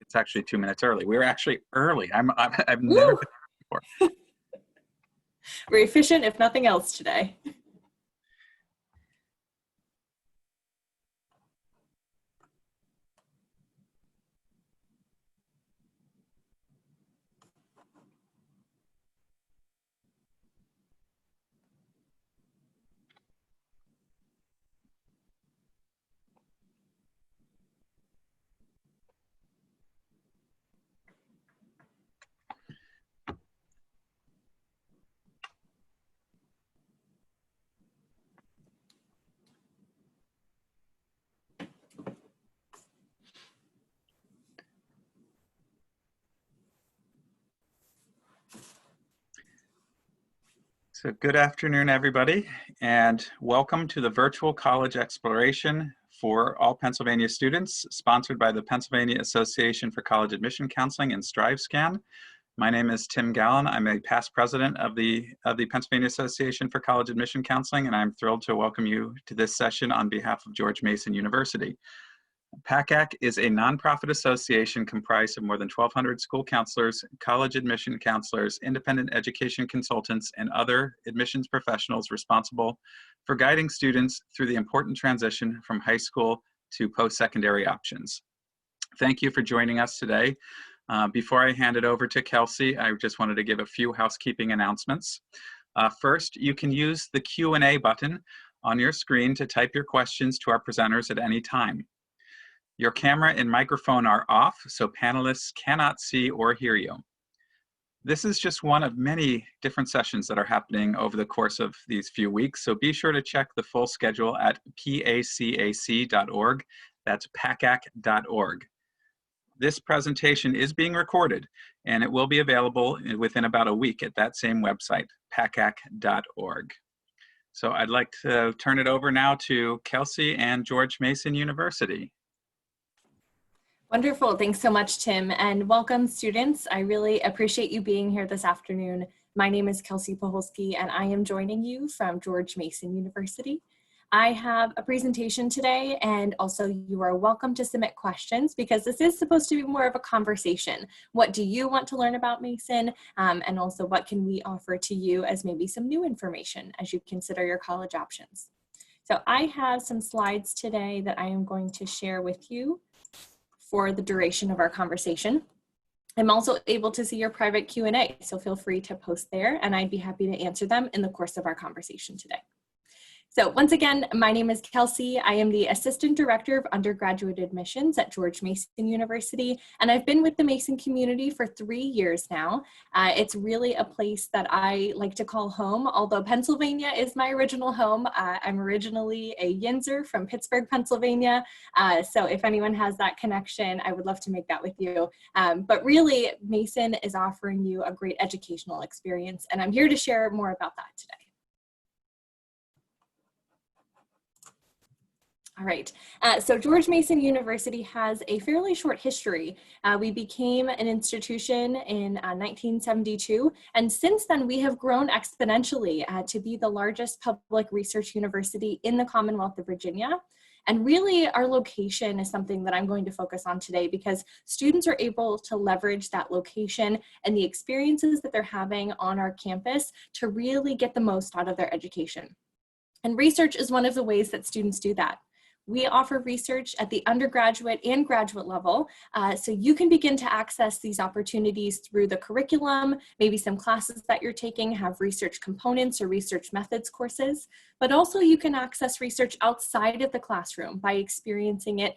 It's actually 2 minutes early. We were actually early. I've Woo! never been before. We're efficient, if nothing else, today. So good afternoon, everybody, and welcome to the Virtual College Exploration for all Pennsylvania students, sponsored by the Pennsylvania Association for College Admission Counseling and StriveScan. My name is Tim Gallen. I'm a past president of the Pennsylvania Association for College Admission Counseling, and I'm thrilled to welcome you to this session on behalf of George Mason University. PACAC is a nonprofit association comprised of more than 1,200 school counselors, college admission counselors, independent education consultants, and other admissions professionals responsible for guiding students through the important transition from high school to post-secondary options. Thank you for joining us today. Before I hand it over to Kelsey, I just wanted to give a few housekeeping announcements. First, you can use the Q&A button on your screen to type your questions to our presenters at any time. Your camera and microphone are off, so panelists cannot see or hear you. This is just one of many different sessions that are happening over the course of these few weeks, so be sure to check the full schedule at pacac.org. That's pacac.org. This presentation is being recorded, and it will be available within about a week at that same website, pacac.org. So I'd like to turn it over now to Kelsey and George Mason University. Wonderful. Thanks so much, Tim, and welcome, students. I really appreciate you being here this afternoon. My name is Kelsey Poholsky, and I am joining you from George Mason University. I have a presentation today, and also you are welcome to submit questions because this is supposed to be more of a conversation. What do you want to learn about Mason? And also what can we offer to you as maybe some new information as you consider your college options? So I have some slides today that I am going to share with you for the duration of our conversation. I'm also able to see your private Q&A, so feel free to post there and I'd be happy to answer them in the course of our conversation today. So once again, my name is Kelsey. I am the Assistant Director of Undergraduate Admissions at George Mason University, and I've been with the Mason community for 3 years now. It's really a place that I like to call home, although Pennsylvania is my original home. I'm originally a Yinzer from Pittsburgh, Pennsylvania, so if anyone has that connection, I would love to make that with you. But really, Mason is offering you a great educational experience, and I'm here to share more about that today. All right, so George Mason University has a fairly short history. We became an institution in 1972, and since then we have grown exponentially to be the largest public research university in the Commonwealth of Virginia. And really our location is something that I'm going to focus on today because students are able to leverage that location and the experiences that they're having on our campus to really get the most out of their education. And research is one of the ways that students do that. We offer research at the undergraduate and graduate level, so you can begin to access these opportunities through the curriculum. Maybe some classes that you're taking have research components or research methods courses, but also you can access research outside of the classroom by experiencing it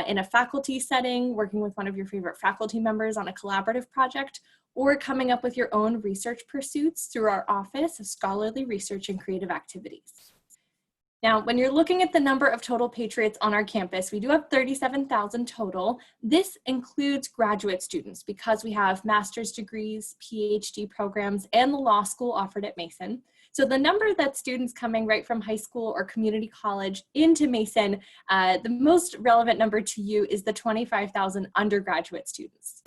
in a faculty setting, working with one of your favorite faculty members on a collaborative project, or coming up with your own research pursuits through our Office of Scholarly Research and Creative Activities. Now, when you're looking at the number of total patriots on our campus, we do have 37,000 total. This includes graduate students because we have master's degrees, PhD programs, and the law school offered at Mason. So the number that students coming right from high school or community college into Mason, the most relevant number to you is the 25,000 undergraduate students.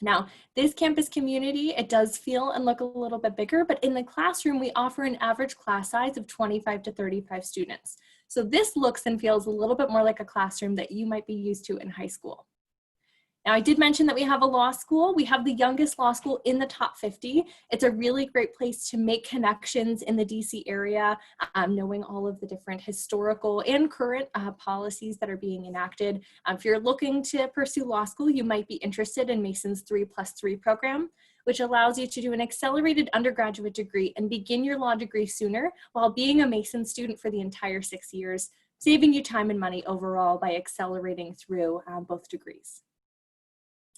Now, this campus community, it does feel and look a little bit bigger, but in the classroom, we offer an average class size of 25 to 35 students. So this looks and feels a little bit more like a classroom that you might be used to in high school. Now, I did mention that we have a law school. We have the youngest law school in the top 50. It's a really great place to make connections in the DC area, knowing all of the different historical and current policies that are being enacted. If you're looking to pursue law school, you might be interested in Mason's 3+3 program, which allows you to do an accelerated undergraduate degree and begin your law degree sooner while being a Mason student for the entire 6 years, saving you time and money overall by accelerating through both degrees.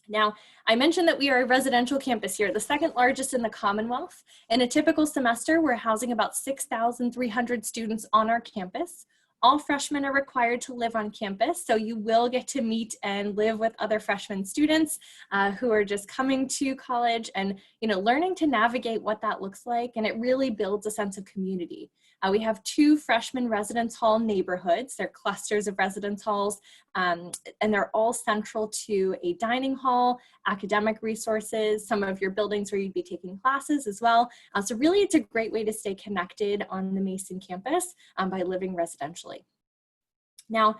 Now, I mentioned that we are a residential campus here, the second largest in the Commonwealth. In a typical semester, we're housing about 6,300 students on our campus. All freshmen are required to live on campus, so you will get to meet and live with other freshman students who are just coming to college and learning to navigate what that looks like, and it really builds a sense of community. We have 2 freshman residence hall neighborhoods. They're clusters of residence halls, and they're all central to a dining hall, academic resources, some of your buildings where you'd be taking classes as well. So really, it's a great way to stay connected on the Mason campus by living residentially. Now,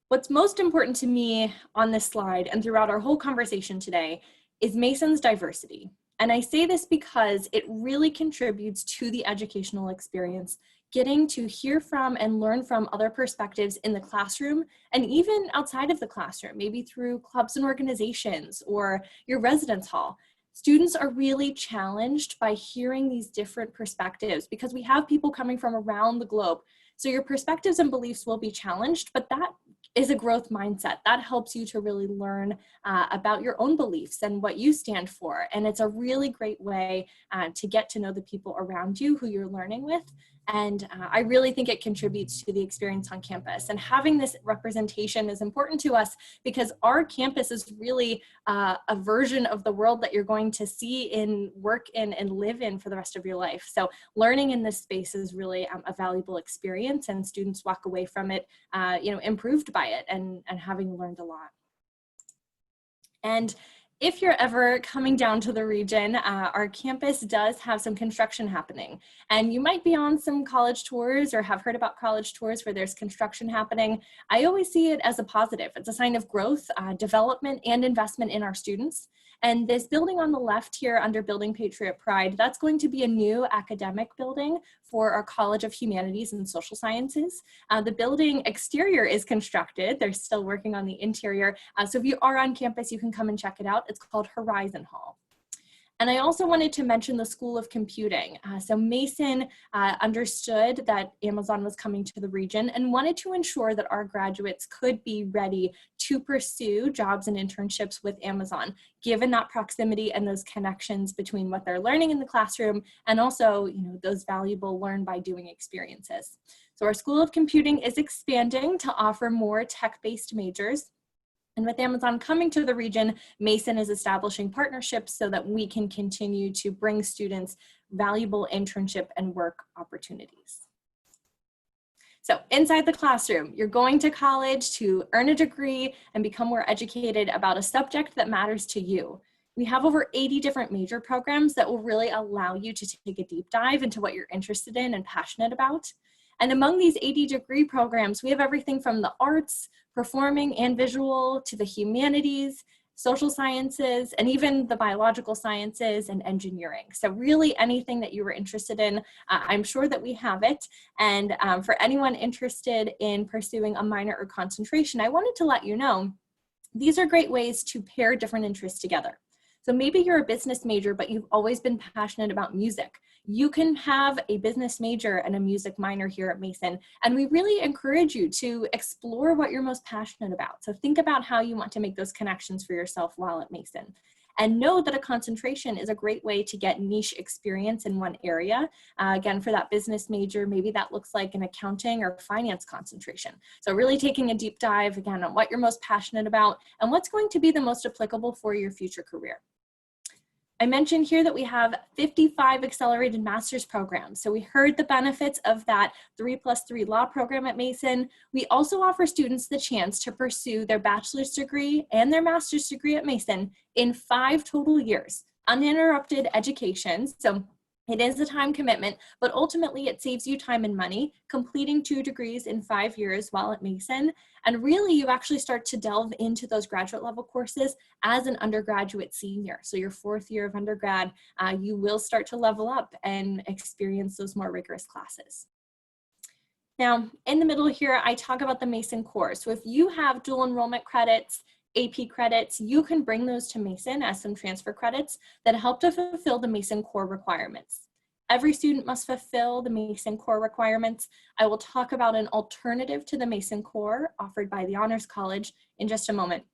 what's most important to me on this slide and throughout our whole conversation today is Mason's diversity. And I say this because it really contributes to the educational experience, getting to hear from and learn from other perspectives in the classroom and even outside of the classroom, maybe through clubs and organizations or your residence hall. Students are really challenged by hearing these different perspectives because we have people coming from around the globe. So your perspectives and beliefs will be challenged, but that is a growth mindset. That helps you to really learn about your own beliefs and what you stand for. And it's a really great way to get to know the people around you who you're learning with. And I really think it contributes to the experience on campus. And having this representation is important to us because our campus is really a version of the world that you're going to see in, work in, and live in for the rest of your life. So learning in this space is really a valuable experience, and students walk away from it, improved by it and having learned a lot. And if you're ever coming down to the region, our campus does have some construction happening. And you might be on some college tours or have heard about college tours where there's construction happening. I always see it as a positive. It's a sign of growth, development, and investment in our students. And this building on the left here under Building Patriot Pride, that's going to be a new academic building for our College of Humanities and Social Sciences. The building exterior is constructed. They're still working on the interior. So if you are on campus, you can come and check it out. It's called Horizon Hall. And I also wanted to mention the School of Computing. So Mason understood that Amazon was coming to the region and wanted to ensure that our graduates could be ready to pursue jobs and internships with Amazon, given that proximity and those connections between what they're learning in the classroom and also, those valuable learn by doing experiences. So our School of Computing is expanding to offer more tech-based majors. And with Amazon coming to the region, Mason is establishing partnerships so that we can continue to bring students valuable internship and work opportunities. So inside the classroom, you're going to college to earn a degree and become more educated about a subject that matters to you. We have over 80 different major programs that will really allow you to take a deep dive into what you're interested in and passionate about. And among these 80 degree programs, we have everything from the arts, performing and visual, to the humanities, social sciences, and even the biological sciences and engineering. So really anything that you were interested in, I'm sure that we have it. And for anyone interested in pursuing a minor or concentration, I wanted to let you know, these are great ways to pair different interests together. So maybe you're a business major, but you've always been passionate about music. You can have a business major and a music minor here at Mason. And we really encourage you to explore what you're most passionate about. So think about how you want to make those connections for yourself while at Mason. And know that a concentration is a great way to get niche experience in one area. Again, for that business major, maybe that looks like an accounting or finance concentration. So really taking a deep dive, again, on what you're most passionate about and what's going to be the most applicable for your future career. I mentioned here that we have 55 accelerated master's programs. So we heard the benefits of that 3+3 law program at Mason. We also offer students the chance to pursue their bachelor's degree and their master's degree at Mason in 5 total years, uninterrupted education. So It is a time commitment, but ultimately it saves you time and money, completing 2 degrees in 5 years while at Mason. And really, you actually start to delve into those graduate level courses as an undergraduate senior. So your 4th year of undergrad, you will start to level up and experience those more rigorous classes. Now, in the middle here, I talk about the Mason core. So if you have dual enrollment credits, AP credits, you can bring those to Mason as some transfer credits that help to fulfill the Mason core requirements. Every student must fulfill the Mason core requirements. I will talk about an alternative to the Mason core offered by the Honors College in just a moment.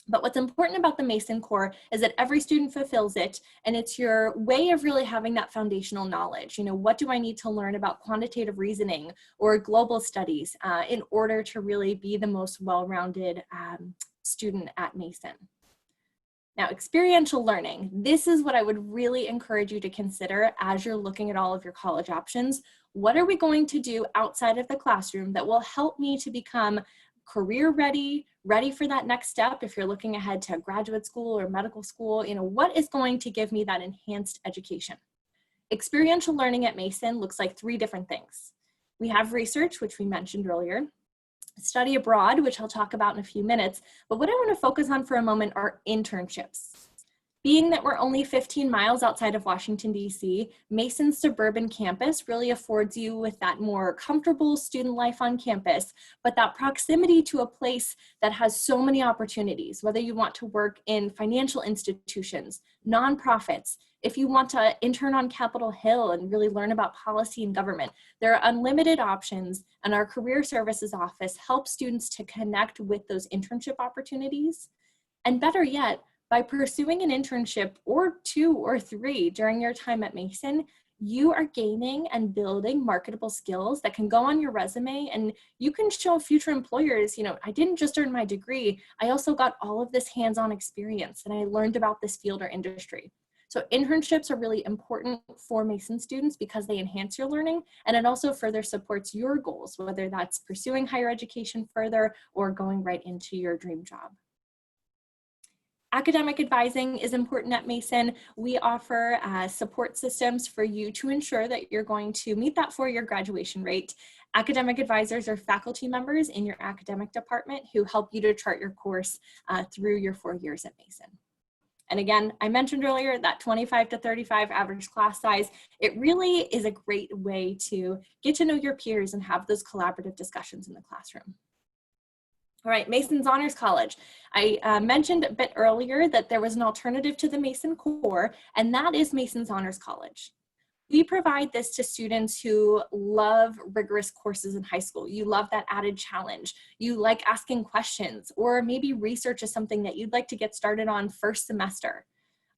But what's important about the Mason core is that every student fulfills it, and it's your way of really having that foundational knowledge. You know, what do I need to learn about quantitative reasoning or global studies in order to really be the most well-rounded student at Mason? Now, experiential learning, this is what I would really encourage you to consider as you're looking at all of your college options. What are we going to do outside of the classroom that will help me to become career ready, ready for that next step? If you're looking ahead to graduate school or medical school, you know, what is going to give me that enhanced education? Experiential learning at Mason looks like 3 different things. We have research, which we mentioned earlier, study abroad, which I'll talk about in a few minutes, but what I want to focus on for a moment are internships. Being that we're only 15 miles outside of Washington, D.C., Mason's suburban campus really affords you with that more comfortable student life on campus, but that proximity to a place that has so many opportunities, whether you want to work in financial institutions, nonprofits, if you want to intern on Capitol Hill and really learn about policy and government, there are unlimited options, and our Career Services Office helps students to connect with those internship opportunities. And better yet, by pursuing an internship or 2 or 3 during your time at Mason, you are gaining and building marketable skills that can go on your resume, and you can show future employers, you know, I didn't just earn my degree, I also got all of this hands-on experience and I learned about this field or industry. So internships are really important for Mason students because they enhance your learning, and it also further supports your goals, whether that's pursuing higher education further or going right into your dream job. Academic advising is important at Mason. We offer support systems for you to ensure that you're going to meet that 4-year graduation rate. Academic advisors are faculty members in your academic department who help you to chart your course through your 4 years at Mason. And again, I mentioned earlier that 25 to 35 average class size, it really is a great way to get to know your peers and have those collaborative discussions in the classroom. All right, Mason's Honors College. I mentioned a bit earlier that there was an alternative to the Mason core, and that is Mason's Honors College. We provide this to students who love rigorous courses in high school. You love that added challenge. You like asking questions, or maybe research is something that you'd like to get started on first semester.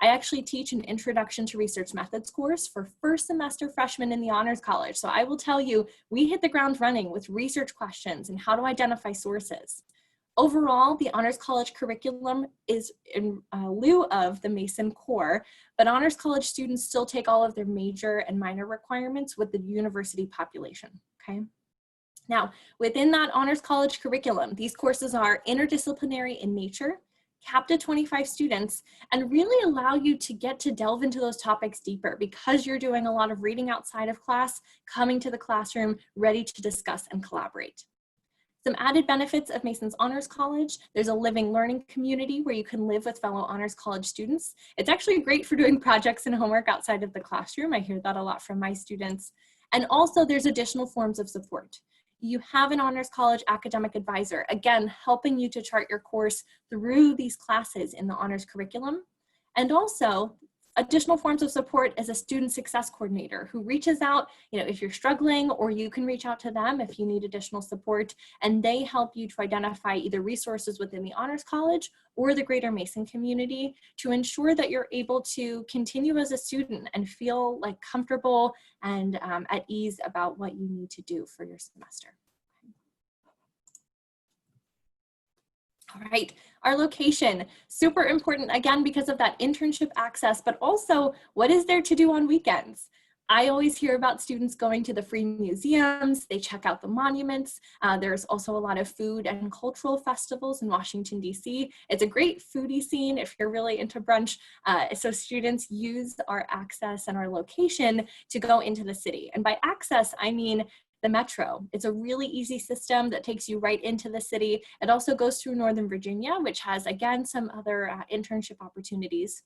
I actually teach an Introduction to Research Methods course for first semester freshmen in the Honors College. So I will tell you, we hit the ground running with research questions and how to identify sources. Overall, the Honors College curriculum is in lieu of the Mason core, but Honors College students still take all of their major and minor requirements with the university population, okay? Now, within that Honors College curriculum, these courses are interdisciplinary in nature, capped at 25 students, and really allow you to get to delve into those topics deeper because you're doing a lot of reading outside of class, coming to the classroom, ready to discuss and collaborate. Some added benefits of Mason's Honors College: there's a living learning community where you can live with fellow Honors College students. It's actually great for doing projects and homework outside of the classroom. I hear that a lot from my students. And also there's additional forms of support. You have an Honors College academic advisor, again, helping you to chart your course through these classes in the honors curriculum. And also additional forms of support as a student success coordinator who reaches out, you know, if you're struggling, or you can reach out to them if you need additional support, and they help you to identify either resources within the Honors College or the greater Mason community to ensure that you're able to continue as a student and feel like comfortable and at ease about what you need to do for your semester. All right, our location, super important, again, because of that internship access, but also what is there to do on weekends? I always hear about students going to the free museums, they check out the monuments. There's also a lot of food and cultural festivals in Washington, D.C. It's a great foodie scene if you're really into brunch. So students use our access and our location to go into the city. And by access, I mean the metro. It's a really easy system that takes you right into the city. It also goes through Northern Virginia, which has, again, some other internship opportunities.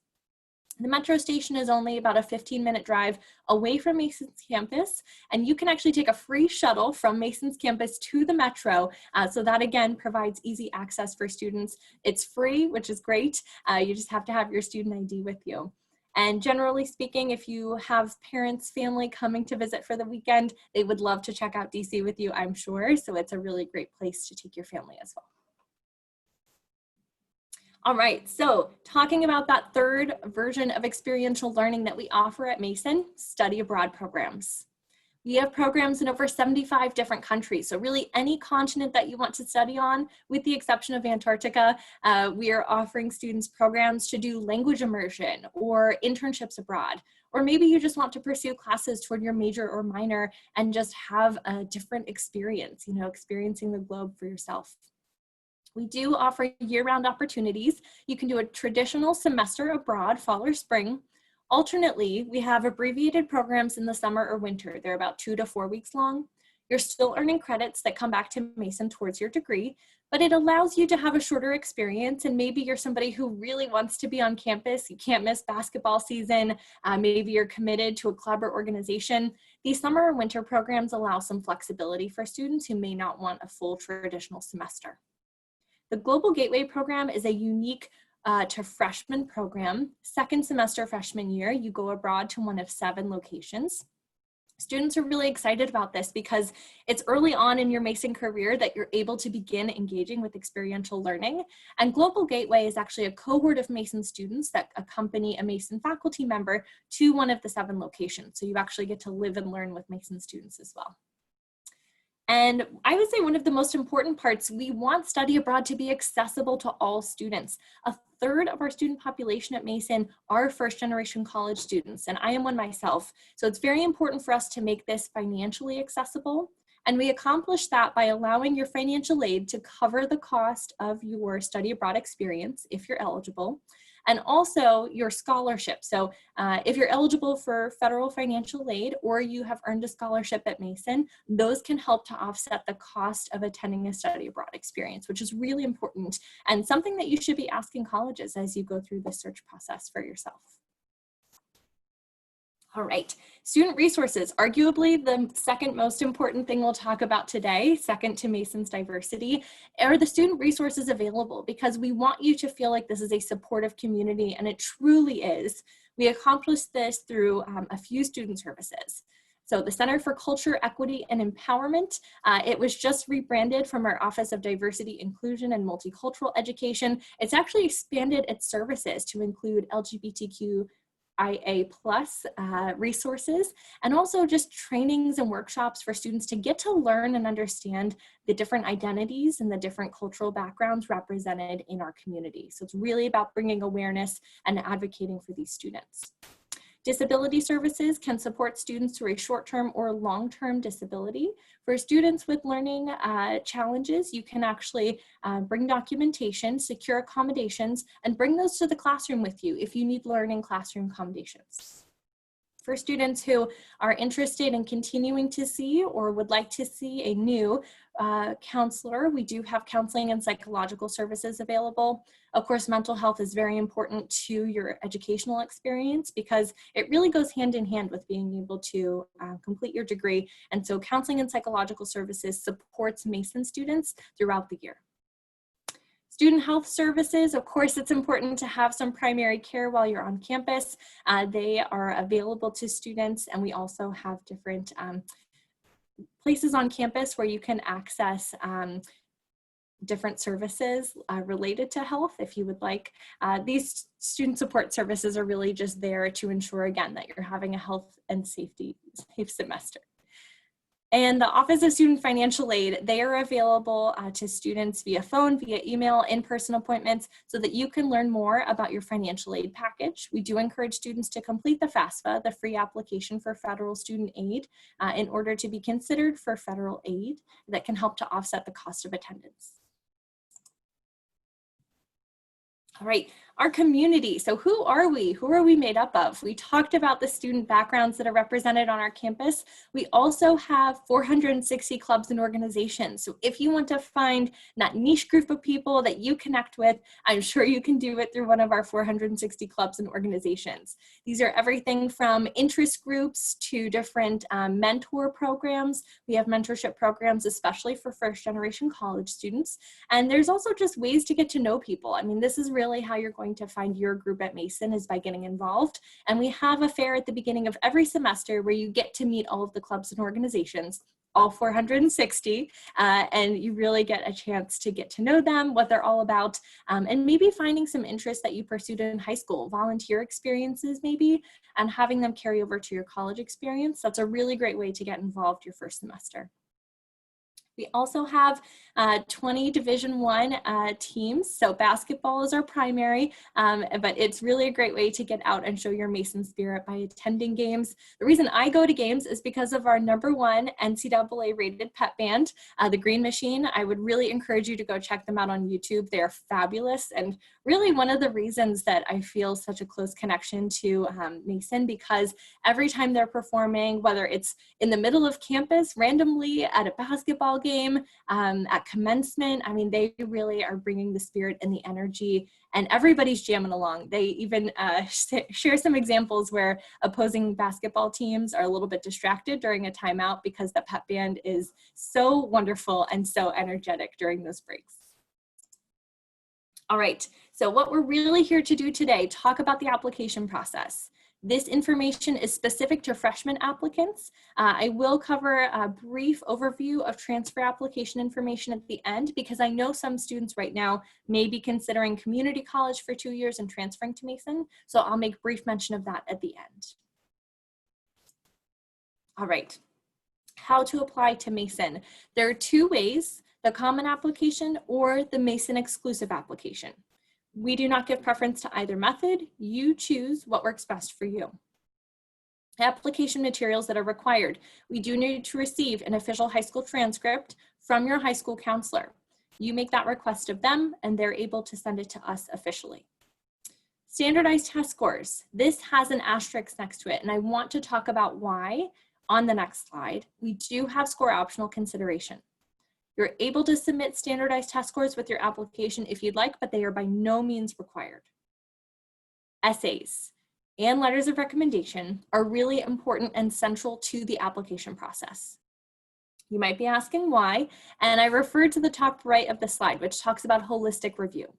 The metro station is only about a 15-minute drive away from Mason's campus, and you can actually take a free shuttle from Mason's campus to the metro. So that again provides easy access for students. It's free, which is great. You just have to have your student ID with you. And generally speaking, if you have parents, family coming to visit for the weekend, they would love to check out DC with you, I'm sure. So it's a really great place to take your family as well. All right, so talking about that third version of experiential learning that we offer at Mason, study abroad programs. We have programs in over 75 different countries. So really any continent that you want to study on, with the exception of Antarctica, we are offering students programs to do language immersion or internships abroad. Or maybe you just want to pursue classes toward your major or minor and just have a different experience, you know, experiencing the globe for yourself. We do offer year-round opportunities. You can do a traditional semester abroad, fall or spring. Alternately, we have abbreviated programs in the summer or winter. They're about 2 to 4 weeks long. You're still earning credits that come back to Mason towards your degree, but it allows you to have a shorter experience, and maybe you're somebody who really wants to be on campus. You can't miss basketball season. Maybe you're committed to a club or organization. These summer or winter programs allow some flexibility for students who may not want a full traditional semester. The Global Gateway program is a unique to freshman program. Second semester freshman year, you go abroad to one of 7 locations. Students are really excited about this because it's early on in your Mason career that you're able to begin engaging with experiential learning. And Global Gateway is actually a cohort of Mason students that accompany a Mason faculty member to one of the 7 locations. So you actually get to live and learn with Mason students as well. And I would say one of the most important parts, we want study abroad to be accessible to all students. A third of our student population at Mason are first-generation college students, and I am one myself. So it's very important for us to make this financially accessible. And we accomplish that by allowing your financial aid to cover the cost of your study abroad experience, if you're eligible, and also your scholarship. So if you're eligible for federal financial aid or you have earned a scholarship at Mason, those can help to offset the cost of attending a study abroad experience, which is really important and something that you should be asking colleges as you go through the search process for yourself. All right, student resources, arguably the second most important thing we'll talk about today, second to Mason's diversity, are the student resources available, because we want you to feel like this is a supportive community, and it truly is. We accomplish this through a few student services. So the Center for Culture, Equity, and Empowerment, it was just rebranded from our Office of Diversity, Inclusion, and Multicultural Education. It's actually expanded its services to include LGBTQIA+ resources, and also just trainings and workshops for students to get to learn and understand the different identities and the different cultural backgrounds represented in our community. So it's really about bringing awareness and advocating for these students. Disability services can support students through a short-term or long-term disability. For students with learning challenges, you can actually bring documentation, secure accommodations, and bring those to the classroom with you if you need learning classroom accommodations. For students who are interested in continuing to see or would like to see a new counselor, we do have counseling and psychological services available. Of course, mental health is very important to your educational experience because it really goes hand in hand with being able to complete your degree. And so counseling and psychological services supports Mason students throughout the year. Student health services, of course, it's important to have some primary care while you're on campus. They are available to students, and we also have different places on campus where you can access different services related to health if you would like. These student support services are really just there to ensure, again, that you're having a health and safe semester. And the Office of Student Financial Aid, they are available to students via phone, via email, in-person appointments, so that you can learn more about your financial aid package. We do encourage students to complete the FAFSA, the free application for federal student aid, in order to be considered for federal aid that can help to offset the cost of attendance. All right, our community. So who are we? Who are we made up of? We talked about the student backgrounds that are represented on our campus. We also have 460 clubs and organizations. So if you want to find that niche group of people that you connect with, I'm sure you can do it through one of our 460 clubs and organizations. These are everything from interest groups to different mentor programs. We have mentorship programs, especially for first-generation college students. And there's also just ways to get to know people. I mean, this is really how you're going to find your group at Mason, is by getting involved. And we have a fair at the beginning of every semester where you get to meet all of the clubs and organizations, all 460, and you really get a chance to get to know them, what they're all about, and maybe finding some interests that you pursued in high school, volunteer experiences maybe, and having them carry over to your college experience. That's a really great way to get involved your first semester. We also have 20 Division I teams. So basketball is our primary, but it's really a great way to get out and show your Mason spirit by attending games. The reason I go to games is because of our #1 NCAA rated pep band, the Green Machine. I would really encourage you to go check them out on YouTube. They're fabulous, and really one of the reasons that I feel such a close connection to Mason, because every time they're performing, whether it's in the middle of campus, randomly at a basketball game, at commencement, I mean, they really are bringing the spirit and the energy, and everybody's jamming along. They even share some examples where opposing basketball teams are a little bit distracted during a timeout because the pep band is so wonderful and so energetic during those breaks. All right, so what we're really here to do today, talk about the application process. This information is specific to freshman applicants. I will cover a brief overview of transfer application information at the end, because I know some students right now may be considering community college for 2 years and transferring to Mason, so I'll make brief mention of that at the end. All right, how to apply to Mason. There are 2 ways: the common application or the Mason exclusive application. We do not give preference to either method. You choose what works best for you. Application materials that are required. We do need to receive an official high school transcript from your high school counselor. You make that request of them, and they're able to send it to us officially. Standardized test scores. This has an asterisk next to it, and I want to talk about why on the next slide. We do have score optional consideration. You're able to submit standardized test scores with your application if you'd like, but they are by no means required. Essays and letters of recommendation are really important and central to the application process. You might be asking why, and I refer to the top right of the slide, which talks about holistic review.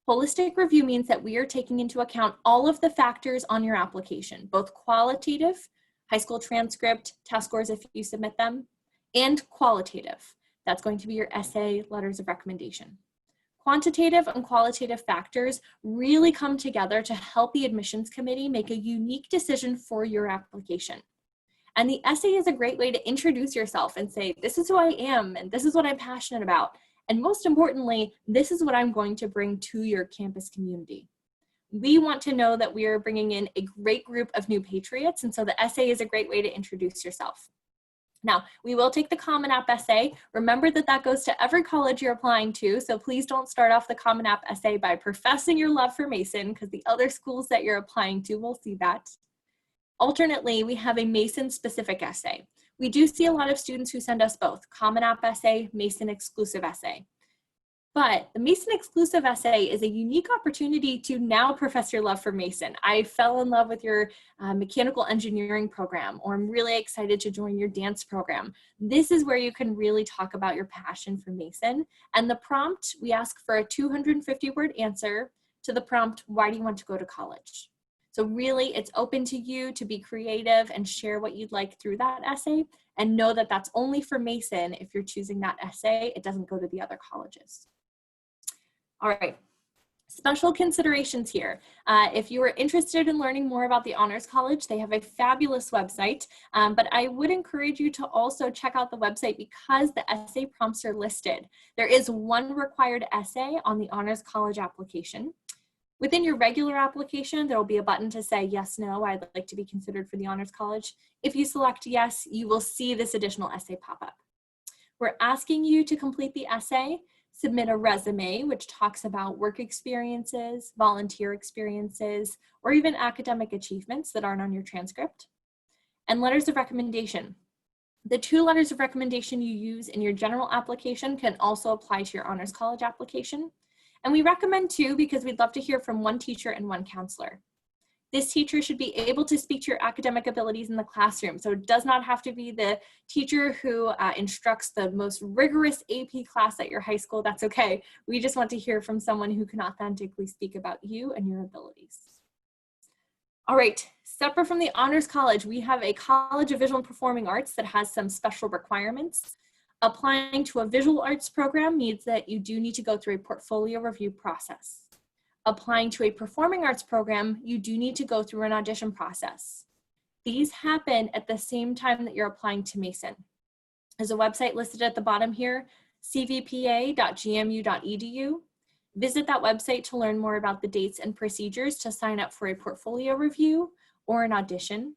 Holistic review means that we are taking into account all of the factors on your application, both qualitative, high school transcript, test scores if you submit them, and qualitative. That's going to be your essay, letters of recommendation. Quantitative and qualitative factors really come together to help the admissions committee make a unique decision for your application. And the essay is a great way to introduce yourself and say, this is who I am, and this is what I'm passionate about. And most importantly, this is what I'm going to bring to your campus community. We want to know that we are bringing in a great group of new patriots, and so the essay is a great way to introduce yourself. Now, we will take the Common App essay. Remember that that goes to every college you're applying to, so please don't start off the Common App essay by professing your love for Mason, because the other schools that you're applying to will see that. Alternately, we have a Mason-specific essay. We do see a lot of students who send us both, Common App essay, Mason exclusive essay. But the Mason exclusive essay is a unique opportunity to now profess your love for Mason. I fell in love with your mechanical engineering program, or I'm really excited to join your dance program. This is where you can really talk about your passion for Mason. And the prompt, we ask for a 250-word answer to the prompt, why do you want to go to college? So really, it's open to you to be creative and share what you'd like through that essay, and know that that's only for Mason. If you're choosing that essay, it doesn't go to the other colleges. All right, Special considerations here. If you are interested in learning more about the Honors College, they have a fabulous website, but I would encourage you to also check out the website because the essay prompts are listed. There is one required essay on the Honors College application. Within your regular application, there will be a button to say, yes, no, I'd like to be considered for the Honors College. If you select yes, you will see this additional essay pop up. We're asking you to complete the essay, submit a resume, which talks about work experiences, volunteer experiences, or even academic achievements that aren't on your transcript, and letters of recommendation. The 2 letters of recommendation you use in your general application can also apply to your Honors College application. And we recommend 2 because we'd love to hear from 1 teacher and 1 counselor. This teacher should be able to speak to your academic abilities in the classroom. So it does not have to be the teacher who instructs the most rigorous AP class at your high school. That's okay. We just want to hear from someone who can authentically speak about you and your abilities. All right, separate from the Honors College, we have a College of Visual and Performing Arts that has some special requirements. Applying to a visual arts program means that you do need to go through a portfolio review process. Applying to a performing arts program, you do need to go through an audition process. These happen at the same time that you're applying to Mason. There's a website listed at the bottom here, cvpa.gmu.edu. Visit that website to learn more about the dates and procedures to sign up for a portfolio review or an audition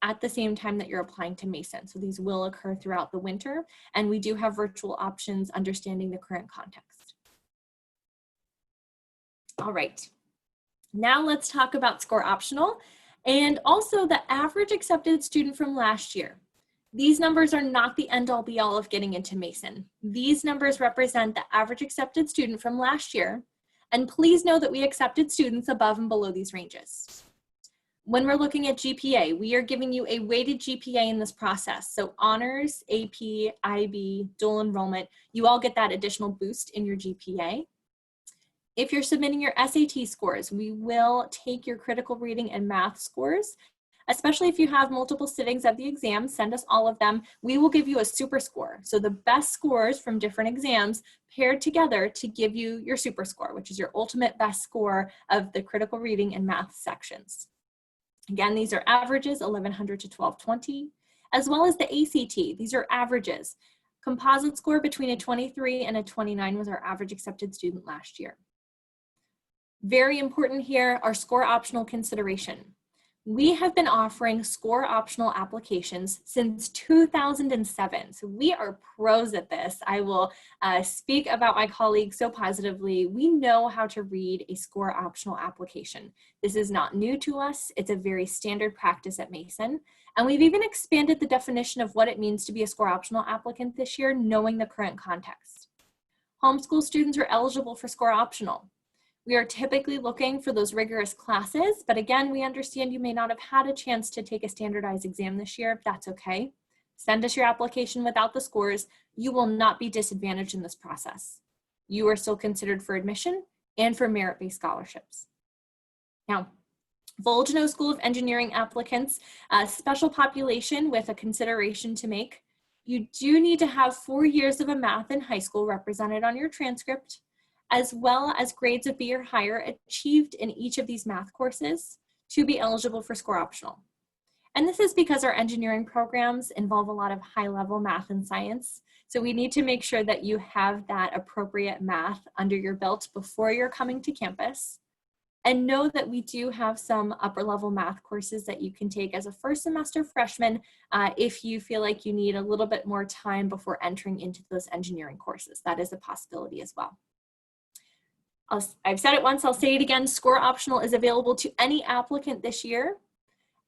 at the same time that you're applying to Mason. So these will occur throughout the winter, and we do have virtual options understanding the current context. All right, now let's talk about score optional and also the average accepted student from last year. These numbers are not the end all be all of getting into Mason. These numbers represent the average accepted student from last year, and please know that we accepted students above and below these ranges. When we're looking at GPA, we are giving you a weighted GPA in this process. So honors, AP, IB, dual enrollment, you all get that additional boost in your GPA. If you're submitting your SAT scores, we will take your critical reading and math scores, especially if you have multiple sittings of the exam, send us all of them. We will give you a super score. So the best scores from different exams paired together to give you your super score, which is your ultimate best score of the critical reading and math sections. Again, these are averages, 1100 to 1220, as well as the ACT. These are averages. Composite score between a 23 and a 29 was our average accepted student last year. Very important here, our score optional consideration. We have been offering score optional applications since 2007. So we are pros at this. I will speak about my colleagues so positively. We know how to read a score optional application. This is not new to us. It's a very standard practice at Mason. And we've even expanded the definition of what it means to be a score optional applicant this year, knowing the current context. Homeschool students are eligible for score optional. We are typically looking for those rigorous classes, but again, we understand you may not have had a chance to take a standardized exam this year. That's okay. Send us your application without the scores. You will not be disadvantaged in this process. You are still considered for admission and for merit-based scholarships. Now, Volgano School of Engineering applicants, a special population with a consideration to make. You do need to have 4 years of a math in high school represented on your transcript, as well as grades of B or higher achieved in each of these math courses to be eligible for score optional. And this is because our engineering programs involve a lot of high-level math and science. So we need to make sure that you have that appropriate math under your belt before you're coming to campus. And know that we do have some upper-level math courses that you can take as a first semester freshman if you feel like you need a little bit more time before entering into those engineering courses. That is a possibility as well. I've said it once, I'll say it again, score optional is available to any applicant this year,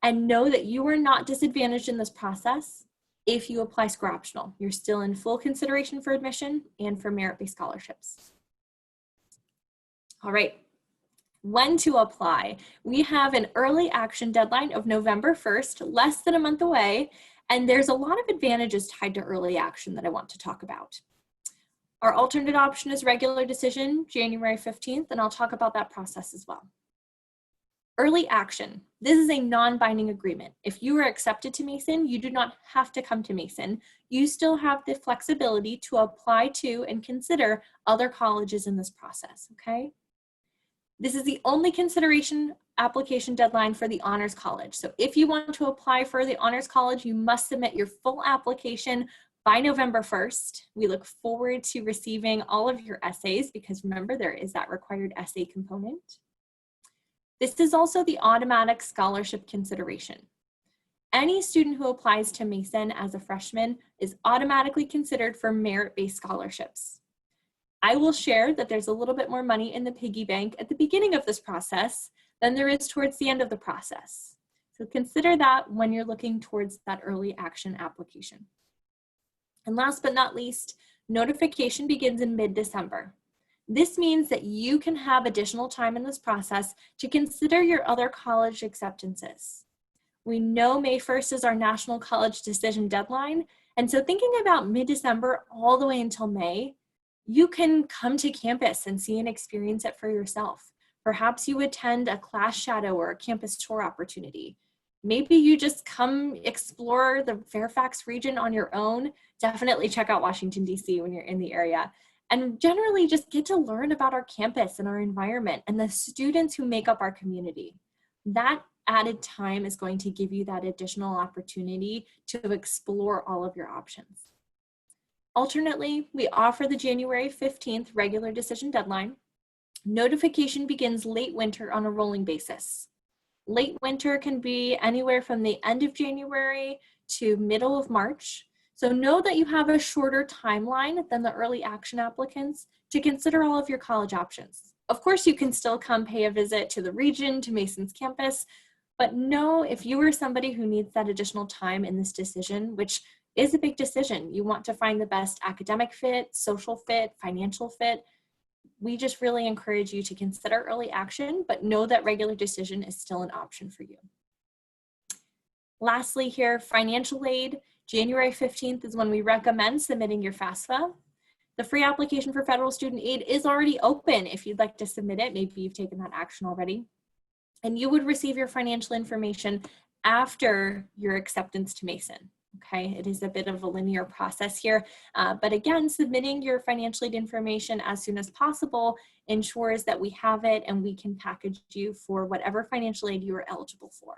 and know that you are not disadvantaged in this process if you apply score optional. You're still in full consideration for admission and for merit-based scholarships. All right, when to apply. We have an early action deadline of November 1st, less than a month away, and there's a lot of advantages tied to early action that I want to talk about. Our alternate option is regular decision, January 15th, and I'll talk about that process as well. Early action. This is a non-binding agreement. If you are accepted to Mason, you do not have to come to Mason. You still have the flexibility to apply to and consider other colleges in this process, okay? This is the only consideration application deadline for the Honors College. So if you want to apply for the Honors College, you must submit your full application by November 1st. We look forward to receiving all of your essays because remember, there is that required essay component. This is also the automatic scholarship consideration. Any student who applies to Mason as a freshman is automatically considered for merit-based scholarships. I will share that there's a little bit more money in the piggy bank at the beginning of this process than there is towards the end of the process. So consider that when you're looking towards that early action application. And last but not least, notification begins in mid-December. This means that you can have additional time in this process to consider your other college acceptances. We know May 1st is our national college decision deadline, and so thinking about mid-December all the way until May, you can come to campus and see and experience it for yourself. Perhaps you attend a class shadow or a campus tour opportunity. Maybe you just come explore the Fairfax region on your own. Definitely check out Washington, D.C. when you're in the area. And generally just get to learn about our campus and our environment and the students who make up our community. That added time is going to give you that additional opportunity to explore all of your options. Alternately, we offer the January 15th regular decision deadline. Notification begins late winter on a rolling basis. Late winter can be anywhere from the end of January to middle of March. So know that you have a shorter timeline than the early action applicants to consider all of your college options. Of course, you can still come pay a visit to the region, to Mason's campus, but know if you are somebody who needs that additional time in this decision, which is a big decision, you want to find the best academic fit, social fit, financial fit, we just really encourage you to consider early action, but know that regular decision is still an option for you. Lastly here, financial aid. January 15th is when we recommend submitting your FAFSA. The free application for federal student aid is already open if you'd like to submit it. Maybe you've taken that action already. And you would receive your financial information after your acceptance to Mason. Okay, it is a bit of a linear process here, but again, submitting your financial aid information as soon as possible ensures that we have it and we can package you for whatever financial aid you are eligible for.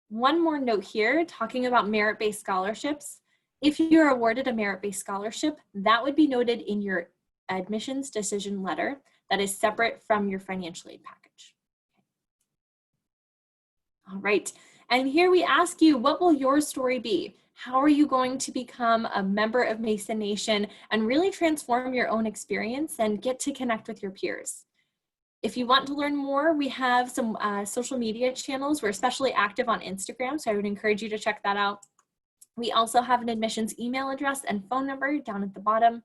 One more note here, talking about merit-based scholarships. If you're awarded a merit-based scholarship, that would be noted in your admissions decision letter that is separate from your financial aid package. All right. And here we ask you, what will your story be? How are you going to become a member of Mason Nation and really transform your own experience and get to connect with your peers? If you want to learn more, we have some social media channels. We're especially active on Instagram, so I would encourage you to check that out. We also have an admissions email address and phone number down at the bottom.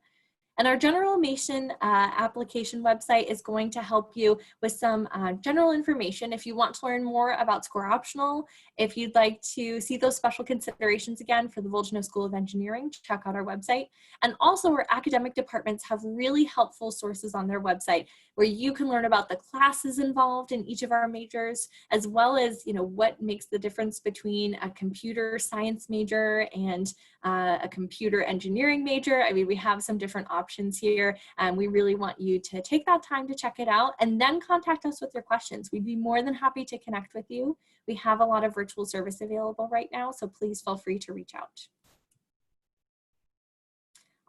And our general Mason application website is going to help you with some general information. If you want to learn more about Score Optional, if you'd like to see those special considerations again for the Volgino School of Engineering, check out our website. And also our academic departments have really helpful sources on their website where you can learn about the classes involved in each of our majors, as well as what makes the difference between a computer science major and a computer engineering major. I mean, we have some different options here, and we really want you to take that time to check it out and then contact us with your questions. We'd be more than happy to connect with you. We have a lot of virtual service available right now, so please feel free to reach out.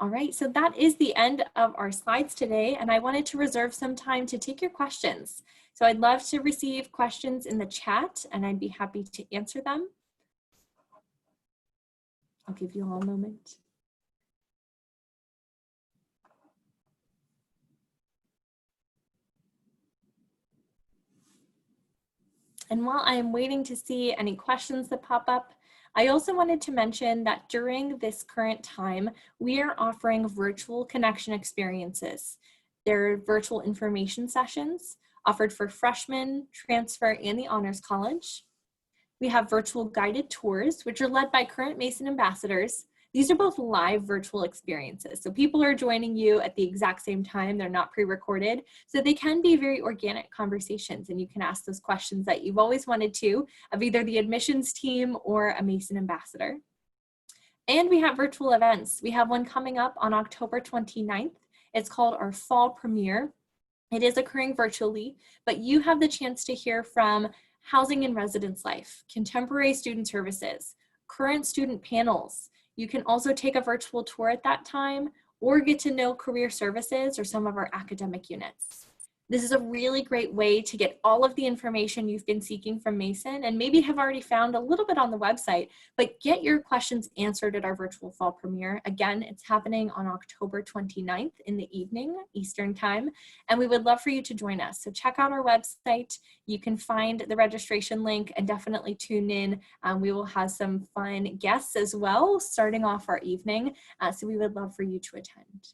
All right, so that is the end of our slides today, and I wanted to reserve some time to take your questions. So I'd love to receive questions in the chat, and I'd be happy to answer them. I'll give you all a moment. And while I am waiting to see any questions that pop up, I also wanted to mention that during this current time, we are offering virtual connection experiences. There are virtual information sessions offered for freshmen, transfer, and the Honors College. We have virtual guided tours, which are led by current Mason ambassadors. These are both live virtual experiences. So people are joining you at the exact same time. They're not pre-recorded. So they can be very organic conversations, and you can ask those questions that you've always wanted to of either the admissions team or a Mason ambassador. And we have virtual events. We have one coming up on October 29th. It's called our Fall Premiere. It is occurring virtually, but you have the chance to hear from housing and residence life, contemporary student services, current student panels. You can also take a virtual tour at that time or get to know career services or some of our academic units. This is a really great way to get all of the information you've been seeking from Mason and maybe have already found a little bit on the website, but get your questions answered at our virtual fall premiere. Again, it's happening on October 29th in the evening, Eastern time, and we would love for you to join us. So check out our website. You can find the registration link and definitely tune in. We will have some fun guests as well, starting off our evening. So we would love for you to attend.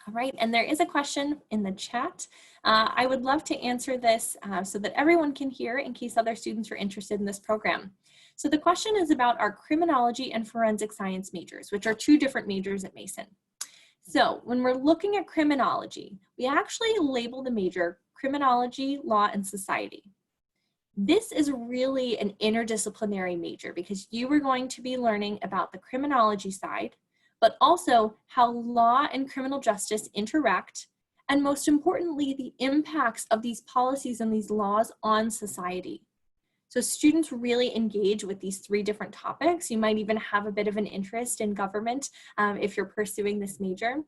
All right, and there is a question in the chat. I would love to answer this so that everyone can hear in case other students are interested in this program. So the question is about our criminology and forensic science majors, which are two different majors at Mason. So when we're looking at criminology, we actually label the major criminology, law, and society. This is really an interdisciplinary major because you are going to be learning about the criminology side, but also how law and criminal justice interact, and most importantly, the impacts of these policies and these laws on society. So students really engage with these three different topics. You might even have a bit of an interest in government if you're pursuing this major.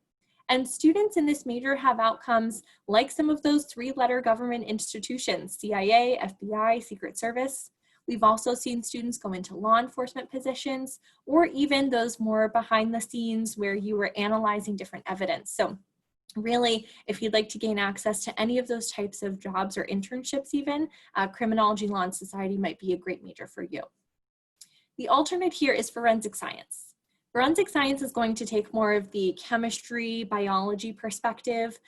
And students in this major have outcomes like some of those three-letter government institutions, CIA, FBI, Secret Service. We've also seen students go into law enforcement positions, or even those more behind the scenes where you were analyzing different evidence. So really, if you'd like to gain access to any of those types of jobs or internships even, criminology, law, and society might be a great major for you. The alternate here is forensic science. Forensic science is going to take more of the chemistry, biology perspective,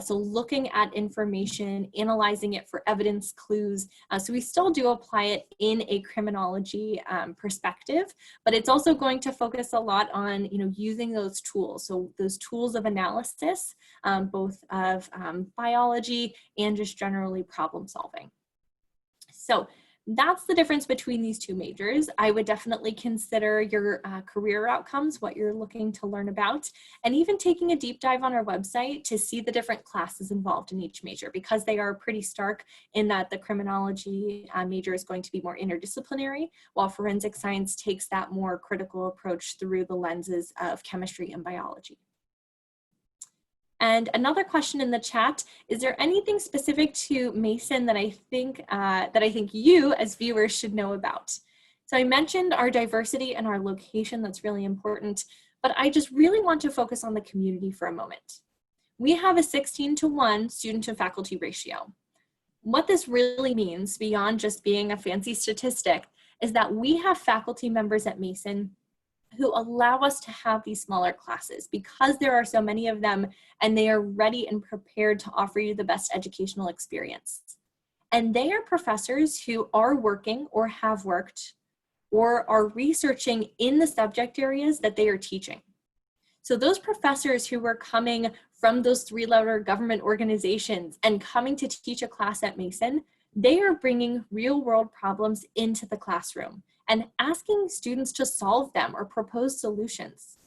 so looking at information, analyzing it for evidence clues. So we still do apply it in a criminology perspective, but it's also going to focus a lot on using those tools. So those tools of analysis, both of biology and just generally problem solving. So that's the difference between these two majors. I would definitely consider your career outcomes, what you're looking to learn about, and even taking a deep dive on our website to see the different classes involved in each major, because they are pretty stark in that the criminology major is going to be more interdisciplinary, while forensic science takes that more critical approach through the lenses of chemistry and biology. And another question in the chat, is there anything specific to Mason that I think you as viewers should know about? So I mentioned our diversity and our location, that's really important, but I just really want to focus on the community for a moment. We have a 16:1 student to faculty ratio. What this really means, beyond just being a fancy statistic, is that we have faculty members at Mason who allow us to have these smaller classes because there are so many of them, and they are ready and prepared to offer you the best educational experience. And they are professors who are working or have worked or are researching in the subject areas that they are teaching. So those professors who were coming from those three-letter government organizations and coming to teach a class at Mason, they are bringing real-world problems into the classroom and asking students to solve them or propose solutions.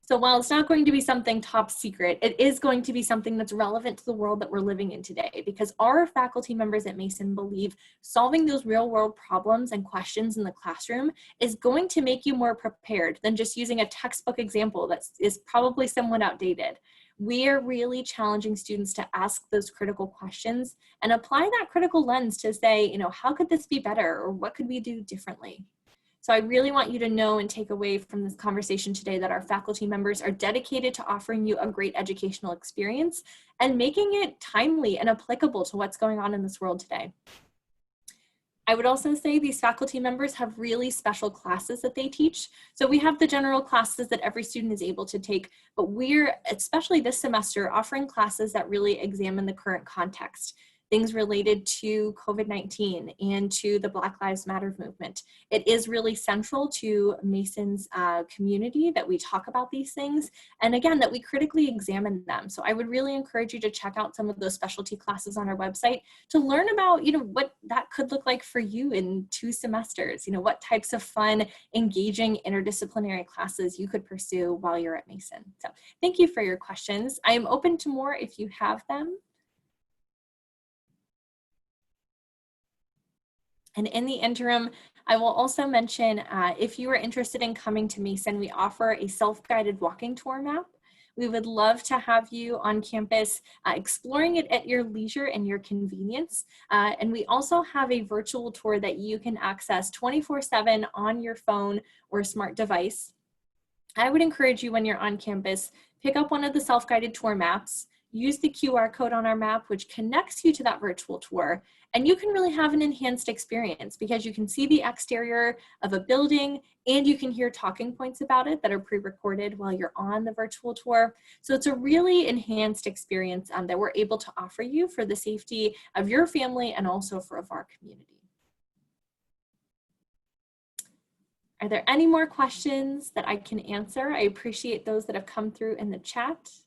So while it's not going to be something top secret, it is going to be something that's relevant to the world that we're living in today, because our faculty members at Mason believe solving those real world problems and questions in the classroom is going to make you more prepared than just using a textbook example that is probably somewhat outdated. We are really challenging students to ask those critical questions and apply that critical lens to say, how could this be better, or what could we do differently? So I really want you to know and take away from this conversation today that our faculty members are dedicated to offering you a great educational experience and making it timely and applicable to what's going on in this world today. I would also say these faculty members have really special classes that they teach. So we have the general classes that every student is able to take, but we're, especially this semester, offering classes that really examine the current context. things related to COVID-19 and to the Black Lives Matter movement. It is really central to Mason's community that we talk about these things, and again, that we critically examine them. So I would really encourage you to check out some of those specialty classes on our website to learn about, what that could look like for you in 2 semesters, what types of fun, engaging interdisciplinary classes you could pursue while you're at Mason. So thank you for your questions. I am open to more if you have them. And in the interim, I will also mention, if you are interested in coming to Mason, we offer a self-guided walking tour map. We would love to have you on campus exploring it at your leisure and your convenience. And we also have a virtual tour that you can access 24/7 on your phone or smart device. I would encourage you, when you're on campus, pick up one of the self-guided tour maps, use the QR code on our map, which connects you to that virtual tour, and you can really have an enhanced experience because you can see the exterior of a building and you can hear talking points about it that are pre-recorded while you're on the virtual tour. So it's a really enhanced experience that we're able to offer you for the safety of your family and also for our community. Are there any more questions that I can answer? I appreciate those that have come through in the chat.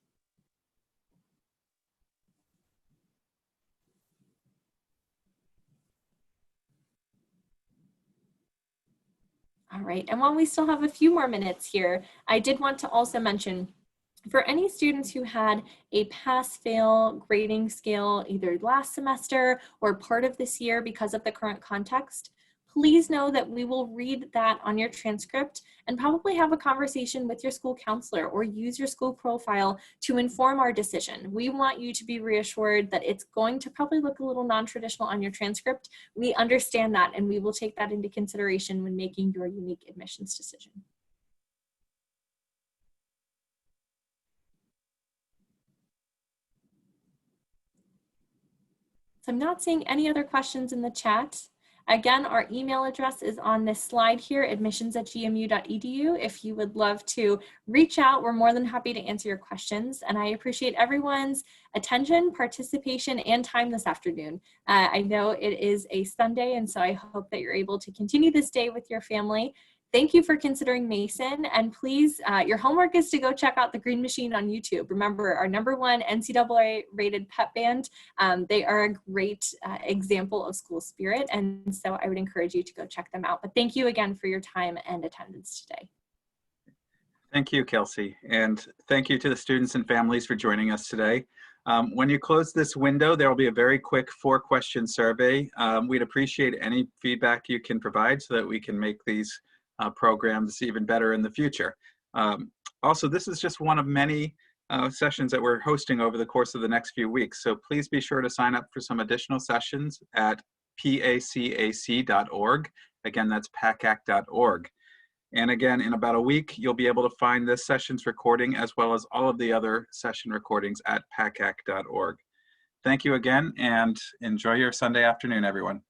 All right, and while we still have a few more minutes here, I did want to also mention, for any students who had a pass-fail grading scale either last semester or part of this year because of the current context, please know that we will read that on your transcript and probably have a conversation with your school counselor or use your school profile to inform our decision. We want you to be reassured that it's going to probably look a little non-traditional on your transcript. We understand that, and we will take that into consideration when making your unique admissions decision. So I'm not seeing any other questions in the chat. Again, our email address is on this slide here, admissions@gmu.edu. If you would love to reach out, we're more than happy to answer your questions. And I appreciate everyone's attention, participation, and time this afternoon. I know it is a Sunday, and so I hope that you're able to continue this day with your family. Thank you for considering Mason, and please, your homework is to go check out the Green Machine on YouTube. Remember, our #1 NCAA rated pep band. They are a great example of school spirit, and so I would encourage you to go check them out. But thank you again for your time and attendance today. Thank you, Kelsey, and thank you to the students and families for joining us today. When you close this window, there will be a very quick 4-question survey. We'd appreciate any feedback you can provide so that we can make these programs even better in the future. Also, this is just one of many sessions that we're hosting over the course of the next few weeks. So please be sure to sign up for some additional sessions at pacac.org. Again, that's pacac.org. And again, in about a week, you'll be able to find this session's recording as well as all of the other session recordings at pacac.org. Thank you again, and enjoy your Sunday afternoon, everyone.